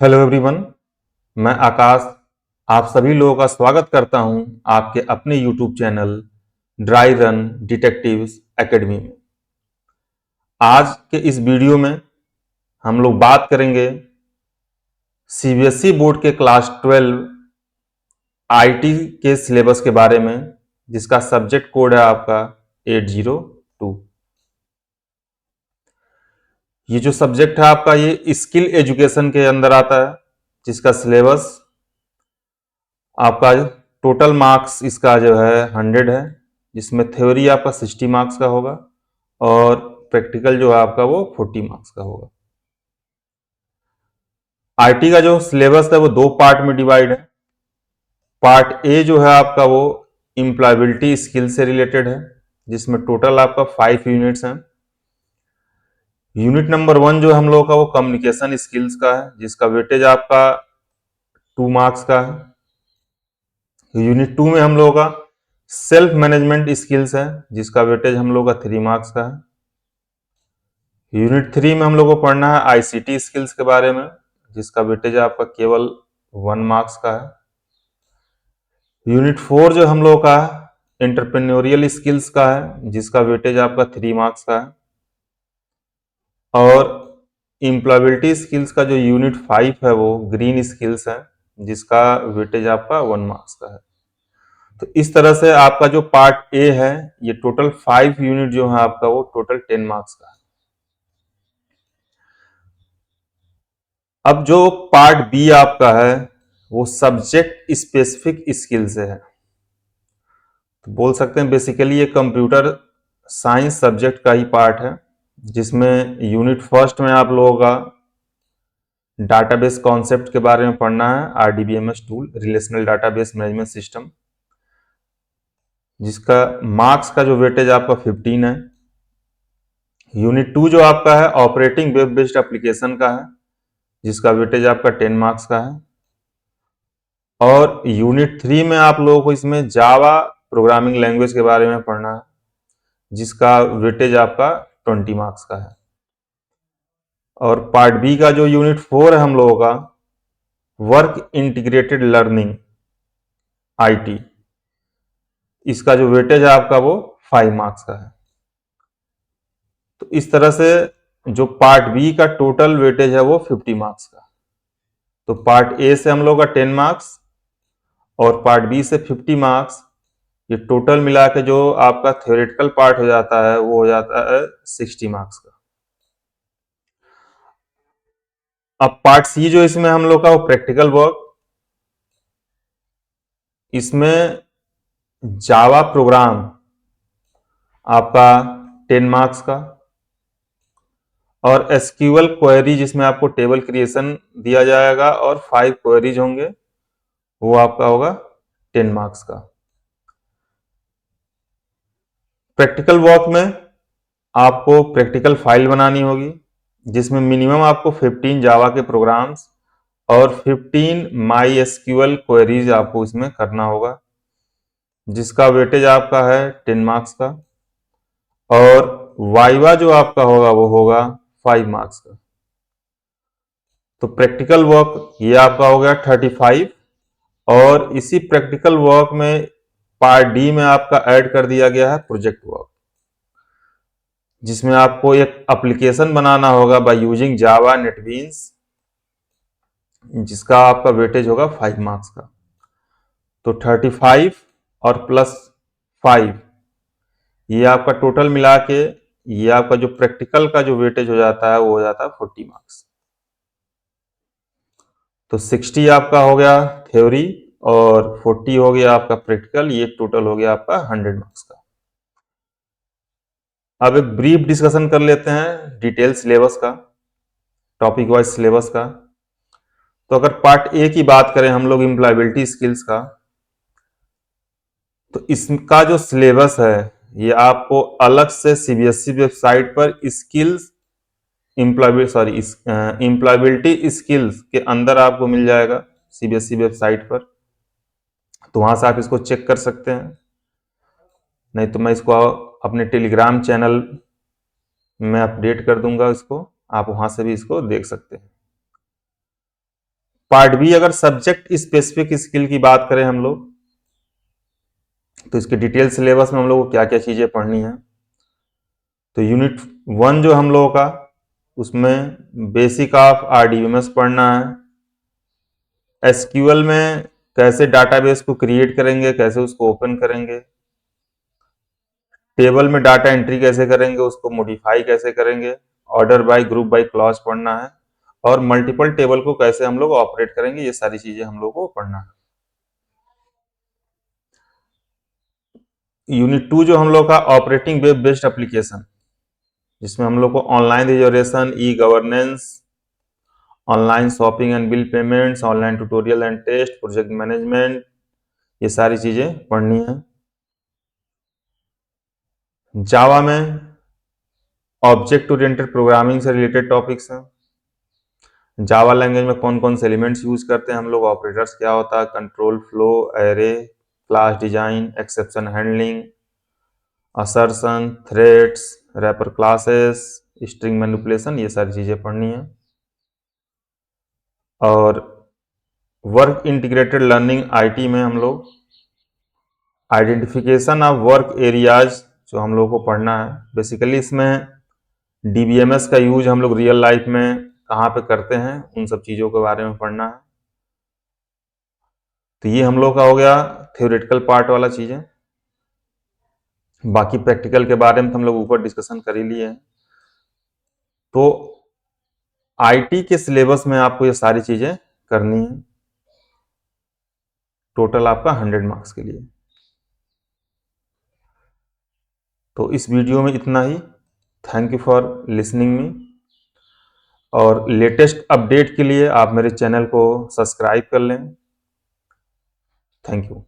Hello everyone. मैं आकाश आप सभी लोगों का स्वागत करता हूं आपके अपने YouTube channel dry run detectives academy में। आज के इस वीडियो में हम लोग बात करेंगे सीबीएसई बोर्ड के क्लास 12 आईटी के सिलेबस के बारे में, जिसका सब्जेक्ट कोड है आपका 802। ये जो सब्जेक्ट है आपका, ये स्किल एजुकेशन के अंदर आता है, जिसका सिलेबस आपका टोटल मार्क्स इसका जो है 100 है, जिसमें थ्योरी आपका 60 मार्क्स का होगा और प्रैक्टिकल जो है आपका वो 40 मार्क्स का होगा। आईटी का जो सिलेबस है वो दो पार्ट में डिवाइड है। पार्ट ए जो है आपका वो एम्प्लॉयबिलिटी स्किल से रिलेटेड है, जिसमें टोटल आपका 5 यूनिट्स हैं। यूनिट नंबर 1 जो हम लोगों का वो कम्युनिकेशन स्किल्स का है, जिसका वेटेज आपका 2 मार्क्स का है। यूनिट 2 में हम लोगों का सेल्फ मैनेजमेंट स्किल्स है, जिसका वेटेज हम लोग का 3 मार्क्स का है। यूनिट 3 में हम लोग को पढ़ना है आईसीटी स्किल्स के बारे में, जिसका वेटेज आपका केवल 1 मार्क्स का है। यूनिट 4 जो हम लोग का एंटरप्रेन्योरियल स्किल्स का है, जिसका वेटेज आपका 3 मार्क्स का है। और एम्प्लॉयबिलिटी स्किल्स का जो यूनिट 5 है वो ग्रीन स्किल्स है, जिसका वेटेज आपका 1 मार्क्स का है। तो इस तरह से आपका जो पार्ट ए है, ये टोटल 5 यूनिट जो है आपका वो टोटल 10 मार्क्स का है। अब जो पार्ट बी आपका है वो सब्जेक्ट स्पेसिफिक स्किल से है। तो बोल सकते हैं बेसिकली ये कंप्यूटर साइंस सब्जेक्ट का ही पार्ट है, जिसमें यूनिट फर्स्ट में आप लोगों का डाटाबेस कॉन्सेप्ट के बारे में पढ़ना है, RDBMS tool relational database management system, जिसका मार्क्स का जो वेटेज आपका 15 है। यूनिट 2 जो आपका है ऑपरेटिंग वेब बेस्ड एप्लीकेशन का है, जिसका वेटेज आपका 10 मार्क्स का है। और यूनिट 3 में आप लोगों को इसमें जावा प्रोग्रामिंग लैंग्वेज के बारे में पढ़ना है, जिसका वेटेज आपका 20 मार्क्स का है। और पार्ट बी का जो यूनिट 4 है हम लोगों का वर्क इंटीग्रेटेड लर्निंग आईटी, इसका जो वेटेज है आपका वो 5 मार्क्स का है। तो इस तरह से जो पार्ट बी का टोटल वेटेज है वो 50 मार्क्स का। तो पार्ट ए से हम लोग का 10 मार्क्स और पार्ट बी से 50 मार्क्स, ये टोटल मिला के जो आपका थ्योरेटिकल पार्ट हो जाता है वो हो जाता है 60 मार्क्स का। अब पार्ट सी जो इसमें हम लोग का वो प्रैक्टिकल वर्क, इसमें जावा प्रोग्राम आपका 10 मार्क्स का और एसक्यूएल क्वेरी जिसमें आपको टेबल क्रिएशन दिया जाएगा और 5 क्वेरीज होंगे, वो आपका होगा 10 मार्क्स का। प्रैक्टिकल वर्क में आपको प्रैक्टिकल फाइल बनानी होगी, जिसमें मिनिमम आपको 15 जावा के प्रोग्राम्स और 15 माई एसक्यूएल क्वेरीज आपको इसमें करना होगा, जिसका वेटेज आपका है 10 मार्क्स का। और वाइवा जो आपका होगा वो होगा 5 मार्क्स का। तो प्रैक्टिकल वर्क ये आपका हो गया 35। और इसी प्रैक्टिकल वर्क में पार्ट डी में आपका ऐड कर दिया गया है प्रोजेक्ट वर्क, जिसमें आपको एक एप्लीकेशन बनाना होगा बाय यूजिंग जावा नेटबीन्स, जिसका आपका वेटेज होगा 5 मार्क्स का। तो 35 और प्लस 5, ये आपका टोटल मिला के ये आपका जो प्रैक्टिकल का जो वेटेज हो जाता है वो हो जाता है 40 मार्क्स। तो 60 आपका हो गया थ्योरी और 40 हो गया आपका प्रैक्टिकल, ये टोटल हो गया आपका 100 मार्क्स का। अब एक ब्रीफ डिस्कशन कर लेते हैं डिटेल सिलेबस का, टॉपिक वाइज सिलेबस का। तो अगर पार्ट ए की बात करें हम लोग एम्प्लॉयबिलिटी स्किल्स का, तो इसका जो सिलेबस है ये आपको अलग से सीबीएसई वेबसाइट पर स्किल्स एम्प्लॉयबिलिटी स्किल्स के अंदर आपको मिल जाएगा सीबीएसई वेबसाइट पर। तो वहां से आप इसको चेक कर सकते हैं, नहीं तो मैं इसको अपने टेलीग्राम चैनल में अपडेट कर दूंगा, इसको आप वहां से भी इसको देख सकते हैं। पार्ट बी, अगर सब्जेक्ट स्पेसिफिक स्किल की बात करें हम लोग, तो इसके डिटेल सिलेबस में हम लोग को क्या क्या चीजें पढ़नी है। तो यूनिट 1 जो हम लोगों का, उसमें बेसिक ऑफ आरडीबीएमएस पढ़ना है। एसक्यूएल में कैसे डाटाबेस को क्रिएट करेंगे, कैसे उसको ओपन करेंगे, टेबल में डाटा एंट्री कैसे करेंगे, उसको मॉडिफाई कैसे करेंगे, order by group by clause पढ़ना है, और मल्टीपल टेबल को कैसे हम लोग ऑपरेट करेंगे, ये सारी चीजें हम लोग को पढ़ना है। यूनिट 2 जो हम लोग का ऑपरेटिंग वेब बेस्ड एप्लीकेशन, जिसमें हम लोग को online reservation, e governance, online shopping and bill payments, online tutorial and test, project management, ये सारी चीजें पढ़नी है। जावा में ऑब्जेक्ट ओरिएंटेड प्रोग्रामिंग से रिलेटेड टॉपिक्स हैं। जावा लैंग्वेज में कौन कौन से एलिमेंट्स यूज करते हैं हम लोग, ऑपरेटर्स क्या होता है, control flow, array, class design, exception handling, assertion, threads, wrapper classes, string manipulation, ये सारी चीजें पढ़नी है। और वर्क इंटीग्रेटेड लर्निंग आईटी में हम लोग आइडेंटिफिकेशन ऑफ वर्क एरियाज जो हम लोग को पढ़ना है। बेसिकली इसमें डीबीएमएस का यूज हम लोग रियल लाइफ में कहाँ पे करते हैं, उन सब चीज़ों के बारे में पढ़ना है। तो ये हम लोग का हो गया थ्योरेटिकल पार्ट वाला चीज़ें। बाकी प्रैक्टिकल के बारे में तो हम लोग ऊपर डिस्कशन कर ही लिए हैं। तो आईटी के सिलेबस में आपको ये सारी चीज़ें करनी है, टोटल आपका 100 मार्क्स के लिए। तो इस वीडियो में इतना ही। Thank you for listening me, और लेटेस्ट अपडेट के लिए आप मेरे चैनल को सब्सक्राइब कर लें। Thank you.